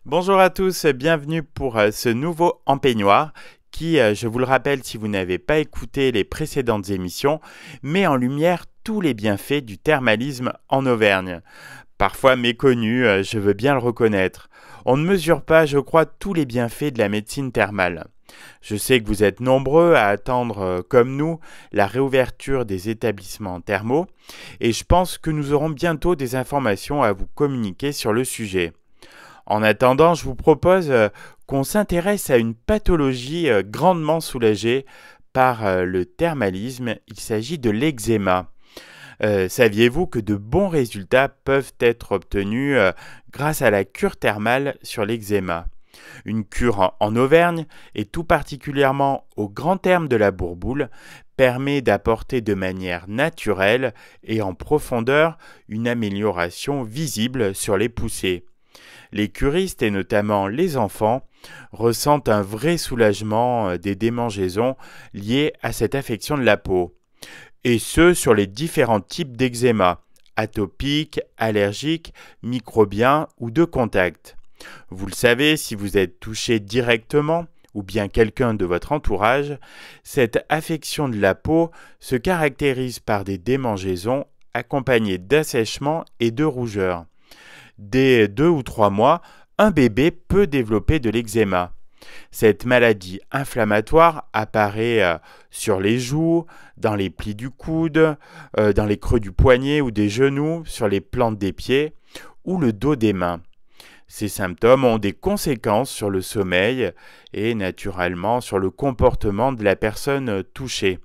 Bonjour à tous, bienvenue pour ce nouveau En peignoir qui, je vous le rappelle si vous n'avez pas écouté les précédentes émissions, met en lumière tous les bienfaits du thermalisme en Auvergne. Parfois méconnu, je veux bien le reconnaître. On ne mesure pas, je crois, tous les bienfaits de la médecine thermale. Je sais que vous êtes nombreux à attendre, comme nous, la réouverture des établissements thermaux, et je pense que nous aurons bientôt des informations à vous communiquer sur le sujet. En attendant, je vous propose qu'on s'intéresse à une pathologie grandement soulagée par le thermalisme. Il s'agit de l'eczéma. Saviez-vous que de bons résultats peuvent être obtenus grâce à la cure thermale sur l'eczéma? Une cure en Auvergne, et tout particulièrement au grand terme de la Bourboule, permet d'apporter de manière naturelle et en profondeur une amélioration visible sur les poussées. Les curistes, et notamment les enfants, ressentent un vrai soulagement des démangeaisons liées à cette affection de la peau, et ce sur les différents types d'eczéma, atopique, allergique, microbien ou de contact. Vous le savez, si vous êtes touché directement, ou bien quelqu'un de votre entourage, cette affection de la peau se caractérise par des démangeaisons accompagnées d'assèchement et de rougeur. Dès 2 ou 3 mois, un bébé peut développer de l'eczéma. Cette maladie inflammatoire apparaît sur les joues, dans les plis du coude, dans les creux du poignet ou des genoux, sur les plantes des pieds ou le dos des mains. Ces symptômes ont des conséquences sur le sommeil et naturellement sur le comportement de la personne touchée.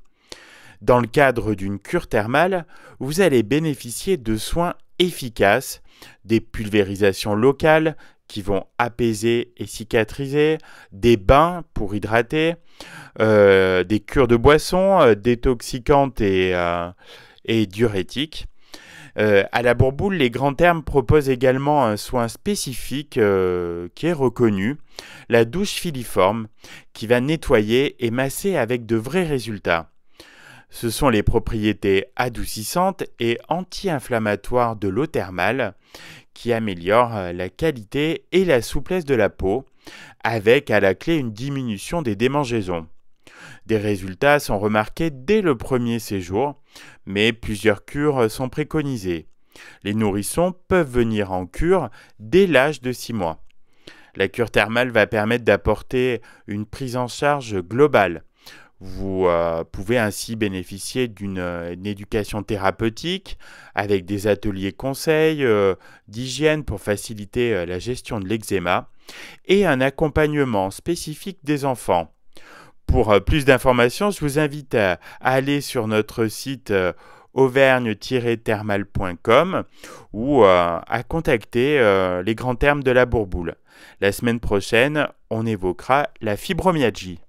Dans le cadre d'une cure thermale, vous allez bénéficier de soins efficaces, des pulvérisations locales qui vont apaiser et cicatriser, des bains pour hydrater, des cures de boissons détoxicantes et diurétiques. À la Bourboule, les grands termes proposent également un soin spécifique qui est reconnu, la douche filiforme, qui va nettoyer et masser avec de vrais résultats. Ce sont les propriétés adoucissantes et anti-inflammatoires de l'eau thermale qui améliorent la qualité et la souplesse de la peau, avec à la clé une diminution des démangeaisons. Des résultats sont remarqués dès le premier séjour, mais plusieurs cures sont préconisées. Les nourrissons peuvent venir en cure dès l'âge de 6 mois. La cure thermale va permettre d'apporter une prise en charge globale. Vous pouvez ainsi bénéficier d'une éducation thérapeutique avec des ateliers conseils d'hygiène pour faciliter la gestion de l'eczéma et un accompagnement spécifique des enfants. Pour plus d'informations, je vous invite à aller sur notre site auvergne-thermal.com ou à contacter les grands termes de la Bourboule. La semaine prochaine, on évoquera la fibromyalgie.